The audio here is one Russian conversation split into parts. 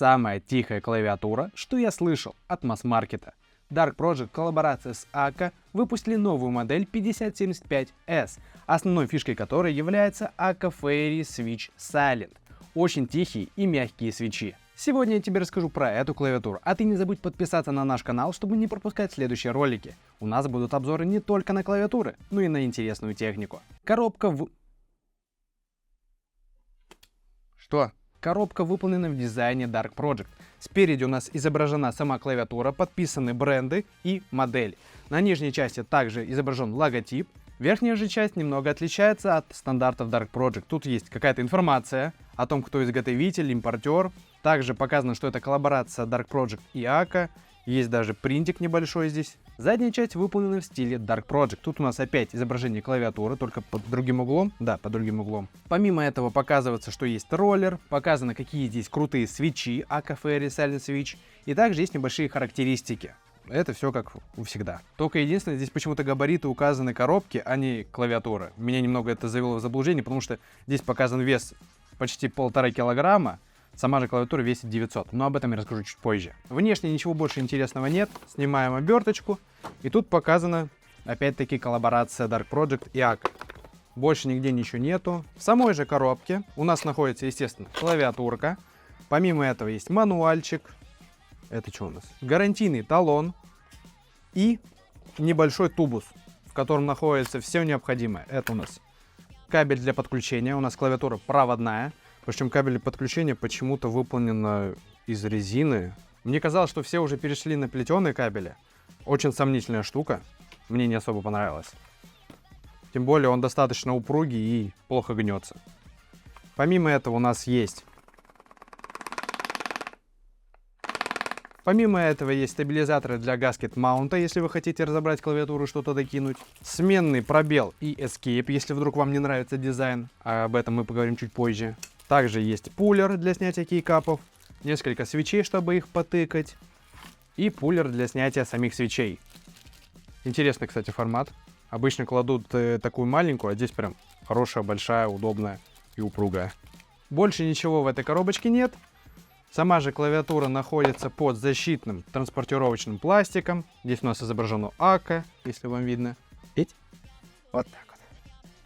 самая тихая клавиатура, что я слышал от масс-маркета. Dark Project в коллаборации с Akka выпустили новую модель 5075S, основной фишкой которой является Akka Fairy Switch Silent. Очень тихие и мягкие свечи. Сегодня я тебе расскажу про эту клавиатуру, а ты не забудь подписаться на наш канал, чтобы не пропускать следующие ролики. У нас будут обзоры не только на клавиатуры, но и на интересную технику. Коробка выполнена в дизайне Dark Project. Спереди у нас изображена сама клавиатура, подписаны бренды и модель. На нижней части также изображен логотип. Верхняя же часть немного отличается от стандартов Dark Project. Тут есть какая-то информация о том, кто изготовитель, импортер. Также показано, что это коллаборация Dark Project и Akka. Есть даже принтик небольшой здесь. Задняя часть выполнена в стиле Dark Project. Тут у нас опять изображение клавиатуры, только под другим углом. Да, под другим углом. Помимо этого показывается, что есть роллер, показано, какие здесь крутые свечи Akka Fairy Silent Switch. И также есть небольшие характеристики. Это все как у всегда. Только единственное, здесь почему-то габариты указаны коробки, а не клавиатура. Меня немного это завело в заблуждение, потому что здесь показан вес почти 1,5 килограмма. Сама же клавиатура весит 900, но об этом я расскажу чуть позже. Внешне ничего больше интересного нет. Снимаем оберточку. И тут показана, опять-таки, коллаборация Dark Project и Akka. Больше нигде ничего нету. В самой же коробке у нас находится, естественно, клавиатурка. Помимо этого есть мануальчик. Это что у нас? Гарантийный талон. И небольшой тубус, в котором находится все необходимое. Это у нас кабель для подключения. У нас клавиатура проводная. Причем кабель подключения почему-то выполнен из резины. Мне казалось, что все уже перешли на плетеные кабели. Очень сомнительная штука. Мне не особо понравилось. Тем более он достаточно упругий и плохо гнется. Помимо этого у нас есть... стабилизаторы для гаскет маунта, если вы хотите разобрать клавиатуру и что-то докинуть. Сменный пробел и Escape, если вдруг вам не нравится дизайн. А об этом мы поговорим чуть позже. Также есть пуллер для снятия кейкапов, несколько свечей, чтобы их потыкать, и пуллер для снятия самих свечей. Интересный, кстати, формат. Обычно кладут такую маленькую, а здесь прям хорошая, большая, удобная и упругая. Больше ничего в этой коробочке нет. Сама же клавиатура находится под защитным транспортировочным пластиком. Здесь у нас изображено Akka, если вам видно. Видите? Вот так вот.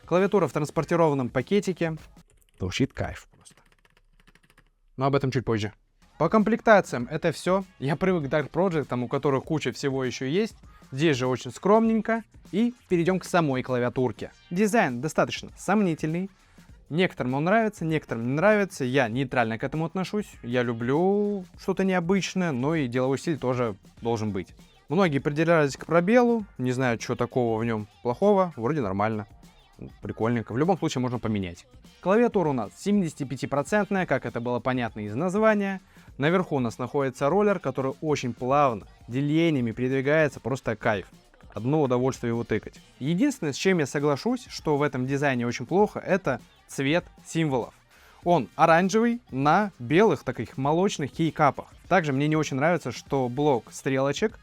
Клавиатура в транспортированном пакетике. Звучит кайф просто. Но об этом чуть позже. По комплектациям это все. Я привык к Dark Project, у которых куча всего еще есть. Здесь же очень скромненько. И перейдем к самой клавиатурке. Дизайн достаточно сомнительный. Некоторым он нравится, некоторым не нравится. Я нейтрально к этому отношусь. Я люблю что-то необычное, но и деловой стиль тоже должен быть. Многие придирались к пробелу. Не знаю, что такого в нем плохого. Вроде нормально. Прикольненько. В любом случае можно поменять. Клавиатура у нас 75%, как это было понятно из названия. Наверху у нас находится роллер, который очень плавно, делениями передвигается, просто кайф. Одно удовольствие его тыкать. Единственное, с чем я соглашусь, что в этом дизайне очень плохо, это цвет символов. Он оранжевый на белых таких молочных кейкапах. Также мне не очень нравится, что блок стрелочек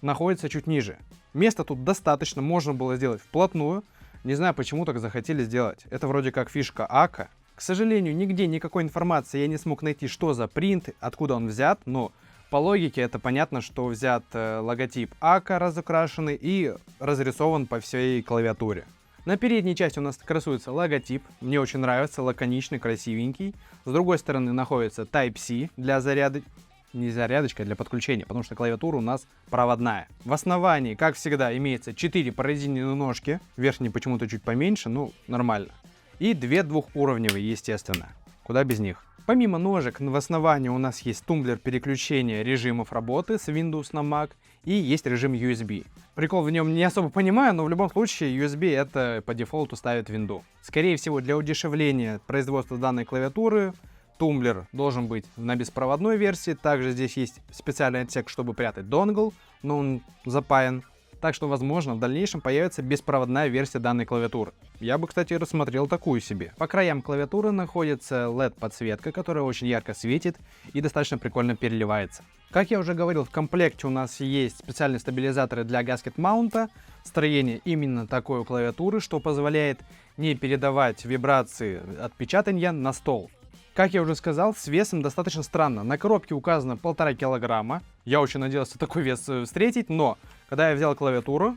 находится чуть ниже. Места тут достаточно, можно было сделать вплотную. Не знаю, почему так захотели сделать. Это вроде как фишка Akka. К сожалению, нигде никакой информации я не смог найти, что за принт, откуда он взят, но по логике это понятно, что взят логотип Akka разукрашенный и разрисован по всей клавиатуре. На передней части у нас красуется логотип. Мне очень нравится, лаконичный, красивенький. С другой стороны находится Type-C для заряда... Не зарядочка, для подключения, потому что клавиатура у нас проводная. В основании, как всегда, имеется 4 прорезиненные ножки. Верхние почему-то чуть поменьше, ну, нормально. И 2 двухуровневые, естественно. Куда без них. Помимо ножек, в основании у нас есть тумблер переключения режимов работы с Windows на Mac. И есть режим USB. Прикол в нем не особо понимаю, но в любом случае USB это по дефолту ставит Windows. Скорее всего, для удешевления производства данной клавиатуры тумблер должен быть на беспроводной версии. Также здесь есть специальный отсек, чтобы прятать донгл, но он запаян. Так что, возможно, в дальнейшем появится беспроводная версия данной клавиатуры. Я бы, кстати, рассмотрел такую себе. По краям клавиатуры находится LED-подсветка, которая очень ярко светит и достаточно прикольно переливается. Как я уже говорил, в комплекте у нас есть специальные стабилизаторы для гаскет-маунта. Строение именно такой клавиатуры, что позволяет не передавать вибрации от печатания на стол. Как я уже сказал, с весом достаточно странно. На коробке указано 1,5 килограмма. Я очень надеялся такой вес встретить, но когда я взял клавиатуру,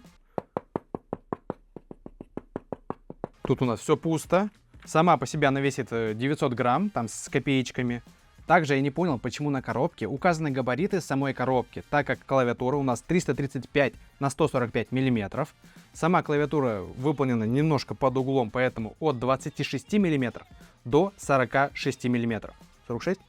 тут у нас все пусто. Сама по себе она весит 900 грамм, там с копеечками. Также я не понял, почему на коробке указаны габариты самой коробки, так как клавиатура у нас 335 на 145 миллиметров. Сама клавиатура выполнена немножко под углом, поэтому от 26 миллиметров до 46 миллиметров. 46?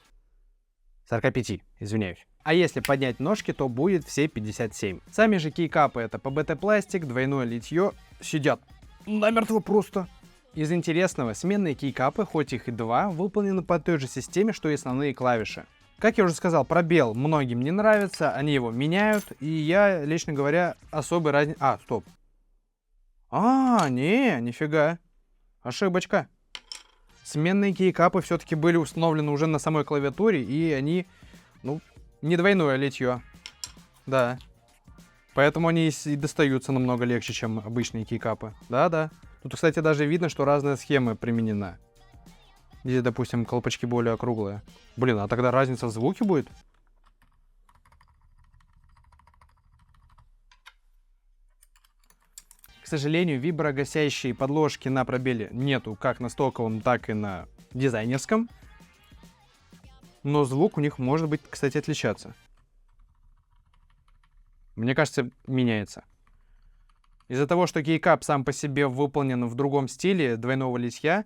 45, извиняюсь. А если поднять ножки, то будет все 57. Сами же кейкапы это ПБТ-пластик, двойное литье, сидят намертво просто. Из интересного, сменные кейкапы, хоть их и два, выполнены по той же системе, что и основные клавиши. Как я уже сказал, пробел многим не нравится, они его меняют, и я, лично говоря, особой разницы... стоп. Нифига. Ошибочка. Сменные кейкапы все-таки были установлены уже на самой клавиатуре, и они, не двойное литье. Да. Поэтому они и достаются намного легче, чем обычные кейкапы. Да-да. Тут, кстати, даже видно, что разная схема применена. Здесь, допустим, колпачки более округлые. Блин, а тогда разница в звуке будет? К сожалению, виброгасящей подложки на пробеле нету как на стоковом, так и на дизайнерском. Но звук у них может быть, кстати, отличаться. Мне кажется, меняется. Из-за того, что кейкап сам по себе выполнен в другом стиле двойного литья,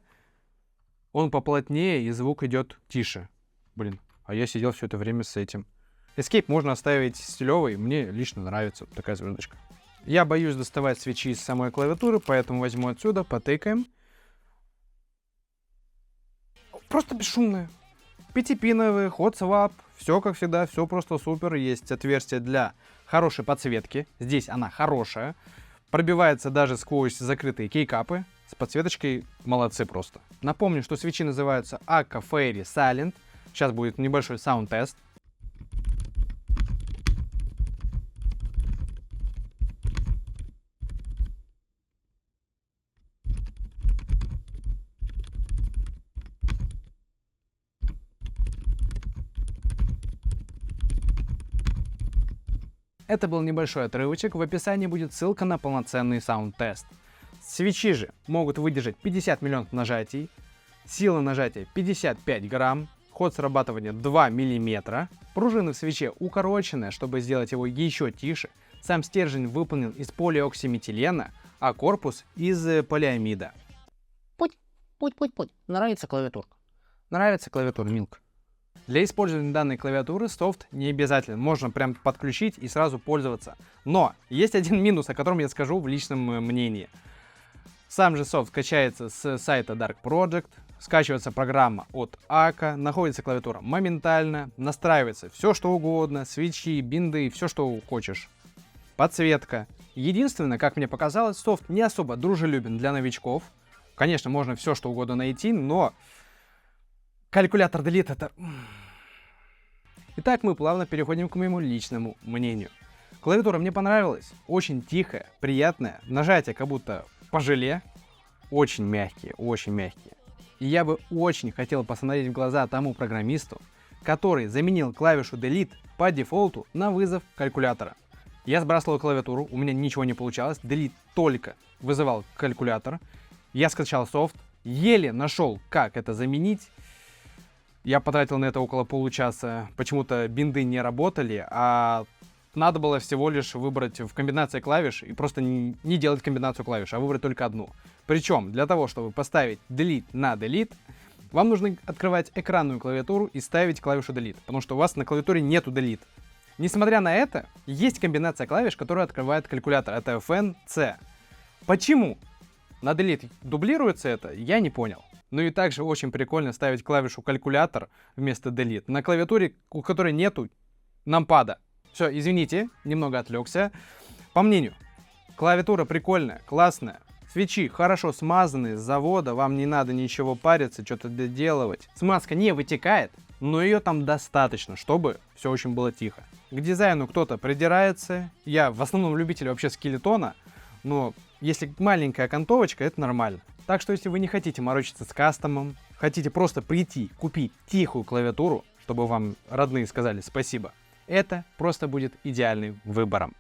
он поплотнее и звук идет тише. Блин, а я сидел все это время с этим. Escape можно оставить стилевый, мне лично нравится такая звездочка. Я боюсь доставать свечи из самой клавиатуры, поэтому возьму отсюда, потыкаем. Просто бесшумные. Пятипиновый, ход-свап, все как всегда, все просто супер. Есть отверстие для хорошей подсветки, здесь она хорошая. Пробивается даже сквозь закрытые кейкапы. С подсветочкой молодцы просто. Напомню, что свечи называются Akka Fairy Silent. Сейчас будет небольшой саунд-тест. Это был небольшой отрывочек, в описании будет ссылка на полноценный саунд-тест. Свечи же могут выдержать 50 миллионов нажатий, сила нажатия 55 грамм, ход срабатывания 2 мм, пружина в свече укороченная, чтобы сделать его еще тише, сам стержень выполнен из полиоксиметилена, а корпус из полиамида. Путь. Нравится клавиатурка? Нравится клавиатура, Милка? Для использования данной клавиатуры софт не обязателен, можно прям подключить и сразу пользоваться. Но есть один минус, о котором я скажу в личном мнении. Сам же софт качается с сайта Dark Project, скачивается программа от Akka, находится клавиатура моментально, настраивается все что угодно, свечи, бинды, все что хочешь. Подсветка. Единственное, как мне показалось, софт не особо дружелюбен для новичков. Конечно, можно все что угодно найти, но калькулятор Delete это... Итак, мы плавно переходим к моему личному мнению. Клавиатура мне понравилась, очень тихая, приятная, нажатия как будто по желе, очень мягкие, очень мягкие. И я бы очень хотел посмотреть в глаза тому программисту, который заменил клавишу Delete по дефолту на вызов калькулятора. Я сбрасывал клавиатуру, у меня ничего не получалось, Delete только вызывал калькулятор. Я скачал софт, еле нашел, как это заменить. Я потратил на это около получаса, почему-то бинды не работали, а надо было всего лишь выбрать в комбинации клавиш и просто не делать комбинацию клавиш, а выбрать только одну. Причем для того, чтобы поставить Delete на Delete, вам нужно открывать экранную клавиатуру и ставить клавишу Delete, потому что у вас на клавиатуре нету Delete. Несмотря на это, есть комбинация клавиш, которая открывает калькулятор, это FN, C. Почему на Delete дублируется это, я не понял. Ну и также очень прикольно ставить клавишу калькулятор вместо Delete на клавиатуре, у которой нету нампада. Все, извините, немного отвлекся. По мнению, клавиатура прикольная, классная. Свечи хорошо смазаны с завода, вам не надо ничего париться, что-то доделывать. Смазка не вытекает, но ее там достаточно, чтобы все очень было тихо. К дизайну кто-то придирается. Я в основном любитель вообще скелетона, но если маленькая окантовочка, это нормально. Так что если вы не хотите морочиться с кастомом, хотите просто прийти, купить тихую клавиатуру, чтобы вам родные сказали спасибо, это просто будет идеальным выбором.